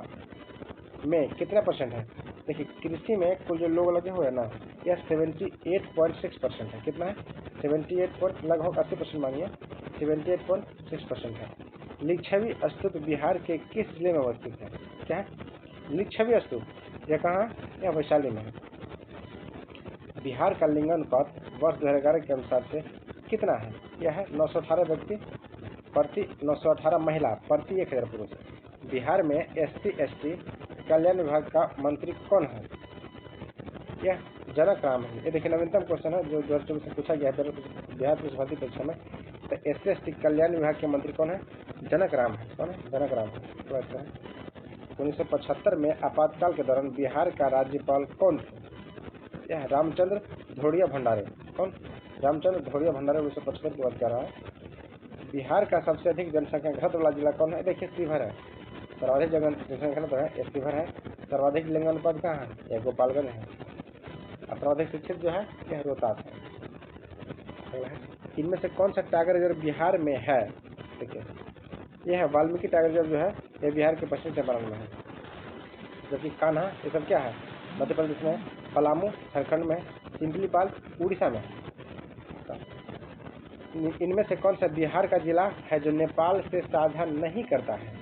में कितना परसेंट है? देखिए, कृषि में कुल जो लोग लगे हुए हैं ना, यह 78.6% है। कितना है? 78 लगभग 80% मानिए, 78.6% है। लिच्छवी स्तूप बिहार के किस जिले में अवस्थित है? क्या है? लिच्छवी स्तूप यह कहाँ है? यह वैशाली में है। बिहार का लिंगानुपात वर्ष 2011 के अनुसार से कितना है? यह है 918 व्यक्ति प्रति 918 महिला प्रति 1000 पुरुष। बिहार में SC/ST कल्याण विभाग का मंत्री कौन है? यह जनक राम है। ये देखिए, नवीनतम क्वेश्चन है जो 2024 से पूछा गया है बिहार पुलिस भर्ती परीक्षा में। तो SC/ST कल्याण विभाग के मंत्री कौन है? जनक राम है। कौन है? जनक राम है। 1975 में आपातकाल के दौरान बिहार का राज्यपाल कौन थे? यह रामचंद्र धोड़िया भंडारे। कौन? रामचंद्र धोड़िया भंडारे 1975 की बात कर रहा है। बिहार का सबसे अधिक जनसंख्या घनत्व वाला जिला कौन है? देखिए, शिवहर है। सर्वाधिक जनसंख्या घनत्व है यह शिवहर है। सर्वाधिक लिंगानुपात कहाँ है? यह गोपालगंज है। और सर्वाधिक शिक्षित जो है यह रोहतास है। इनमें से कौन सा टाइगर रिजर्व बिहार में है? देखिए, यह है वाल्मीकि टाइगर रिजर्व जो है यह बिहार के पश्चिम चंपारण में है। जबकि कान्हा ये सब क्या है? मध्य प्रदेश में, पलामू झारखंड में, सिमलीपाल उड़ीसा में। इनमें से कौन सा बिहार का जिला है जो नेपाल से साझा नहीं करता है?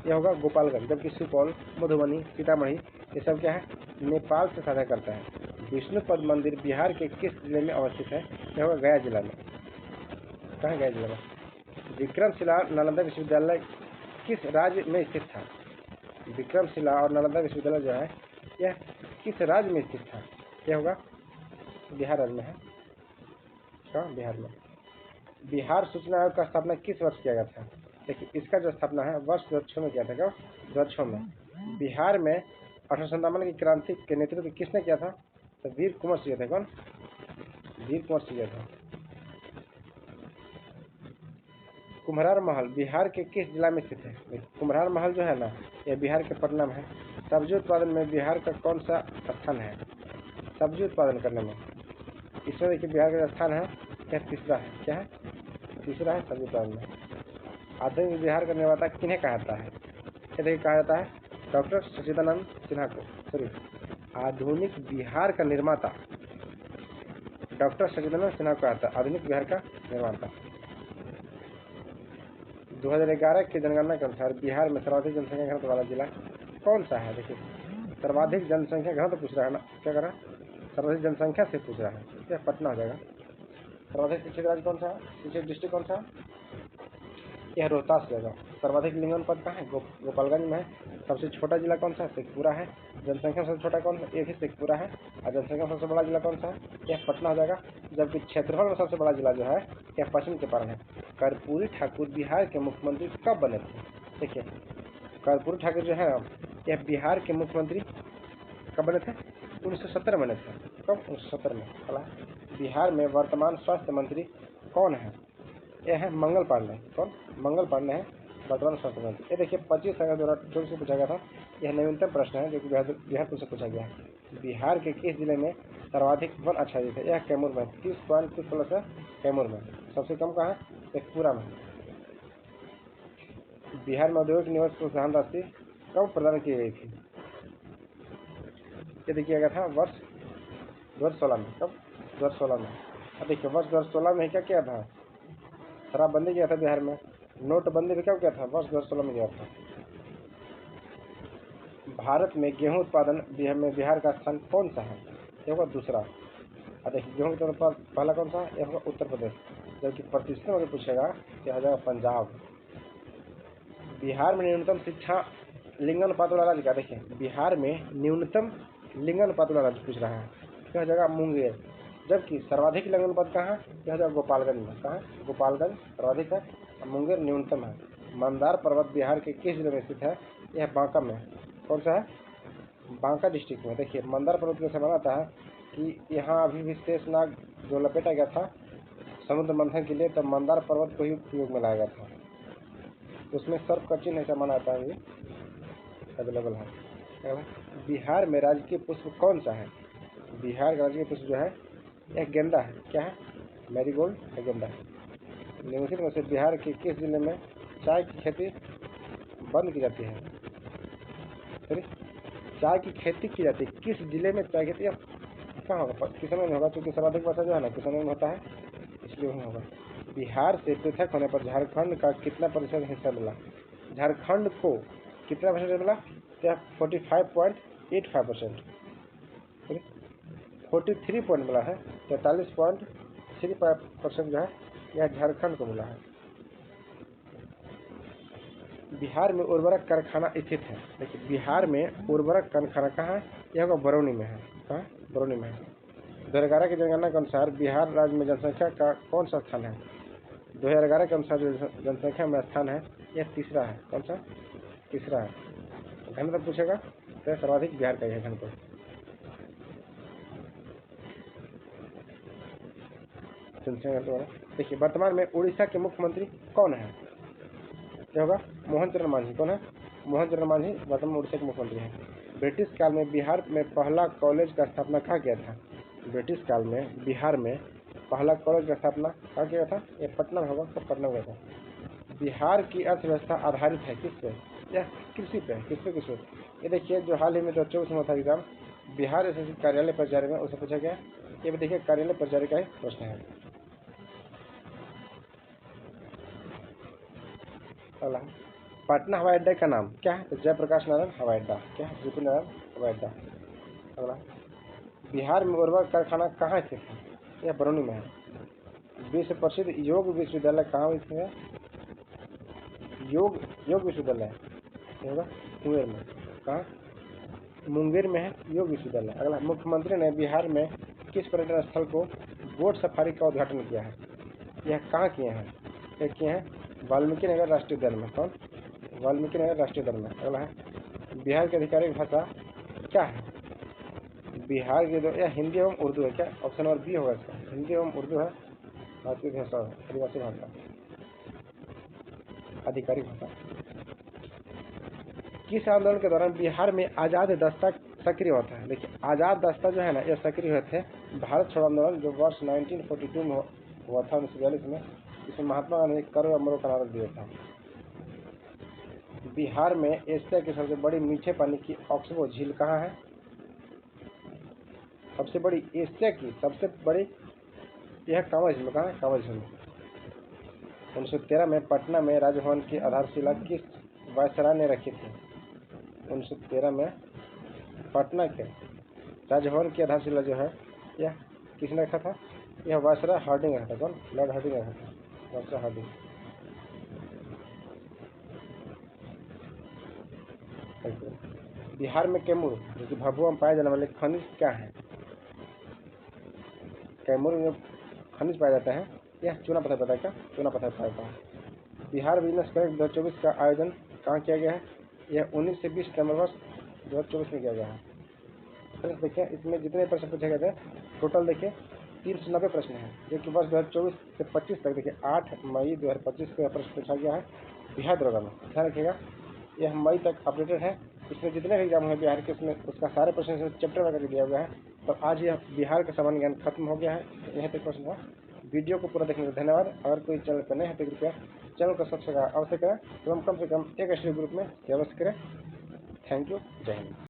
यह होगा गोपालगंज। जबकि सुपौल, मधुबनी, सीतामढ़ी ये सब क्या है? नेपाल से साझा करता है। विष्णुपद मंदिर बिहार के किस जिले में अवस्थित है? यह होगा गया जिला में। कहाँ? गया जिला में। विक्रमशिला नालंदा विश्वविद्यालय किस राज्य में स्थित था? विक्रमशिला और नालंदा विश्वविद्यालय जो है यह किस राज्य में स्थित था? यह होगा बिहार राज्य में है। कहाँ? बिहार में। बिहार सूचना आयोग का स्थापना किस वर्ष किया गया था? देखिए, इसका जो स्थापना है वर्ष 2006 में किया था। कब? 2006 में। बिहार में 1857 की क्रांति के नेतृत्व किसने किया था? तो वीर कुंवर सिंह थे। कौन? वीर कुंवर सिंह थे। कुम्हरार महल बिहार के किस जिला में स्थित है? कुम्हरार महल जो है ना यह बिहार के पटना में है। सब्जी उत्पादन में बिहार का कौन सा स्थान है? सब्जी उत्पादन करने में इसमें देखिए बिहार का स्थान है यह तीसरा है। क्या है? तीसरा है सब्जी उत्पादन में। आधुनिक बिहार का निर्माता किन्हें कहा जाता है? ये देखिए, कहा जाता है डॉक्टर सच्चिदानंद सिन्हा को। सॉरी, आधुनिक बिहार का निर्माता डॉक्टर सच्चिदानंद सिन्हा को कहा जाता है आधुनिक बिहार का निर्माता। 2011 की जनगणना के अनुसार बिहार में सर्वाधिक जनसंख्या घनत्व वाला जिला कौन सा है? देखिए, सर्वाधिक जनसंख्या घनत्व पूछ रहा है ना, क्या कर रहा है, सर्वाधिक जनसंख्या से पूछ रहा है, क्या पटना हो जाएगा। सर्वाधिक शिक्षित राज्य कौन सा है, शिक्षित डिस्ट्रिक्ट कौन सा है, यह रोहतास जाएगा। सर्वाधिक लिंगानुपात कहाँ है, गोपालगंज में है। सबसे छोटा जिला कौन सा है, शेखपुरा है। जनसंख्या सबसे छोटा कौन सा, एक ही शेखपुरा है। और जनसंख्या सबसे बड़ा जिला कौन सा है, यह पटना हो जाएगा। जबकि क्षेत्रफल में सबसे बड़ा जिला जो है यह पश्चिम चंपारण है। कर्पूरी ठाकुर बिहार के मुख्यमंत्री कब बने थे, देखिए कर्पूरी ठाकुर जो है यह बिहार के मुख्यमंत्री कब बने थे, 1970 बने थे। कब, 1970 में। अगला, बिहार में वर्तमान स्वास्थ्य मंत्री कौन है, यह है मंगल पांडे। कौन, मंगल पांडे है वर्तमान स्वास्थ्य मंत्री। ये देखिए 25 अगस्त 2024 से पूछा गया था। यह नवीनतम प्रश्न है जो कि बिहार से पूछा गया है। बिहार के किस जिले में सर्वाधिक वन आच्छादित है, यह कैमूर में 30.30 है कैमूर में। सबसे कम कहाँ है, शेखपुरा में। बिहार में औद्योगिक निवेश प्रोत्साहन राशि कब प्रदान की गई थी, ये देखिए गया था वर्ष 2016 में। कब, 2016 में। अब देखिए वर्ष 2016 में क्या किया था, शराबबंदी किया था बिहार में। नोटबंदी भी क्या किया था, वर्ष 2016 में किया था। भारत में गेहूं उत्पादन में बिहार का स्थान कौन सा है, ये होगा दूसरा। और देखिए गेहूं उत्पादन पहला कौन सा है, यह होगा उत्तर प्रदेश। जबकि प्रतिशत में पूछेगा क्या हो जाएगा, पंजाब। बिहार में न्यूनतम शिक्षा लिंगानुपात वाला राज्य का, देखिए बिहार में न्यूनतम लिंगानुपात वाला राज्य पूछ रहा है, क्या हो जाएगा, मुंगेर। जबकि सर्वाधिक लिंगानुपात कहाँ है, क्या हो जाएगा, गोपालगंज में। कहाँ, गोपालगंज सर्वाधिक है और मुंगेर न्यूनतम है। मंदार पर्वत बिहार के किस जिले में स्थित है, यह बांका में। कौन सा है, बांका डिस्ट्रिक्ट में। देखिए मंदार पर्वत कैसे बनाता है कि यहाँ अभी भी शेषनाग जो लपेटा गया था समुद्र मंथन के लिए, तब मंदार पर्वत को ही उपयोग में लाया गया था। उसमें सर्प का चिन्ह ऐसा माना जाता है, अवेलेबल है। बिहार में राजकीय पुष्प कौन सा है, बिहार का राजकीय पुष्प जो है यह गेंदा है। क्या है, मैरीगोल्ड है, गेंदा है। निम्नलिखित में से बिहार के किस जिले में चाय की खेती बंद की जाती है, सॉरी चाय की खेती की जाती है, किस जिले में चाय खेती कहाँ होगा, किसानों में होगा, क्योंकि सर्वाधिक वर्षा जो है ना किसानों में होता है, इसलिए वहीं होगा। बिहार से पृथक होने पर झारखंड का कितना प्रतिशत हिस्सा मिला, झारखंड को कितना परसेंट मिला, क्या 45.85%, 43 पॉइंट मिला है, 43.35% जो है यह झारखंड को मिला है। बिहार में उर्वरक कारखाना स्थित है, देखिए बिहार में उर्वरक कारखाना कहाँ है, यह होगा बरौनी में है। कहाँ, बरौनी में है। 2011 की जनगणना के अनुसार बिहार राज्य में जनसंख्या का कौन सा स्थान है, 2011 के अनुसार जो जनसंख्या में स्थान है यह तीसरा है। कौन सा, तीसरा है। घनत्व पूछेगा तो सर्वाधिक बिहार का ही है घनत्व। देखिए वर्तमान में उड़ीसा के मुख्यमंत्री कौन है, क्या होगा, मोहन चरण मांझी। कौन है, मोहन चरण मांझी वर्तमान उड़ीसा के मुख्यमंत्री हैं। ब्रिटिश काल में बिहार में पहला कॉलेज का स्थापना कहाँ किया था, ब्रिटिश काल में बिहार में पहला कॉलेज का स्थापना कहाँ किया था, यह पटना में होगा, तो पटना में था। बिहार की अर्थव्यवस्था आधारित है किस पे, या कृषि पे, किस पे, ये देखिए जो हाल ही में 2024 में था एग्जाम, बिहार एसएससी कार्यालय प्राचार्य में उसे पूछा गया। ये भी देखिए कार्यालय प्राचार्य का ही प्रश्न है। अगला, पटना हवाई अड्डे का नाम क्या है, तो जयप्रकाश नारायण हवाई अड्डा। क्या है, जेपी नारायण हवाई अड्डा। अगला, बिहार में उर्वरक कारखाना कहाँ स्थित है, यह बरौनी में है। विश्व प्रसिद्ध योग विश्वविद्यालय कहाँ स्थित है, योग विश्वविद्यालय होगा मुंगेर में। कहाँ, मुंगेर में है योग विश्वविद्यालय। अगला, मुख्यमंत्री ने बिहार में किस पर्यटन स्थल को बोट सफारी का उद्घाटन किया है, यह कहाँ किए हैं, यह किए हैं वाल्मीकि नगर राष्ट्रीय उद्यान में। कौन, वाल्मीकि नगर राष्ट्रीय उद्यान में। अगला है, बिहार की आधिकारिक भाषा क्या है, बिहार की यह हिंदी एवं उर्दू है। क्या, ऑप्शन नंबर बी होगा इसका, हिंदी एवं उर्दू है भारतीय भाषा, आदिवासी भाषा, आधिकारिक भाषा। किस आंदोलन के दौरान बिहार में आज़ाद दस्ता सक्रिय होता है, देखिए आज़ाद दस्ता जो है ना यह सक्रिय हुए थे भारत छोड़ो आंदोलन जो वर्ष 1942 में हुआ था, 1942 में। इसमें महात्मा गांधी ने करो अमरो का नारा दिया था। बिहार में एशिया की सबसे बड़ी मीठे पानी की ऑक्सबो झील कहाँ है, सबसे बड़ी एशिया की सबसे बड़ी यह कांवड़ झील। कहाँ है, कांवड़ झील। 1913 में पटना में राजभवन की आधारशिला किस वायसराय ने रखी थी, 1913 में पटना के राजभवन की आधारशिला जो है यह किसने रखा था? यह वायसराय हार्डिंग रखा था। कौन? लॉर्ड हार्डिंग रखा था, वायसराय हार्डिंग। बिहार में कैमूर जो कि भभुआ में पाए जाने वाले खनिज क्या है? कैमूर में खनिज पाए जाते हैं, यह चूना पत्थर पता है क्या? चूना पत्थर पाया जाता है। बिहार बिजनेस कनेक्ट 2024 का आयोजन कहाँ किया गया है? यह 19 से 20 सितंबर वर्ष 2024 में किया गया है। फ्रेंड्स देखिए इसमें जितने प्रश्न पूछे गए थे टोटल देखिए 390 प्रश्न हैं, जो कि वर्ष 2024 से 25 तक देखिए 8 मई 2025 को यह प्रश्न पूछा गया है बिहार दरोगा में। ध्यान रखिएगा यह मई तक अपडेटेड है। इसमें जितने भी एग्जाम हुए बिहार के उसमें उसका सारे प्रश्न इसमें चैप्टर वगैरह दिया गया है। तो आज यह बिहार का सामान्य ज्ञान खत्म हो गया है। यहीं तक प्रश्न था। वीडियो को पूरा देखने के लिए धन्यवाद। अगर कोई चैनल पर नए हैं तो कृपया चैनल को सब्सक्राइब अवश्य करें एवं कम से कम एक स्टडी ग्रुप में अवश्य करें। Thank you. जय हिंद।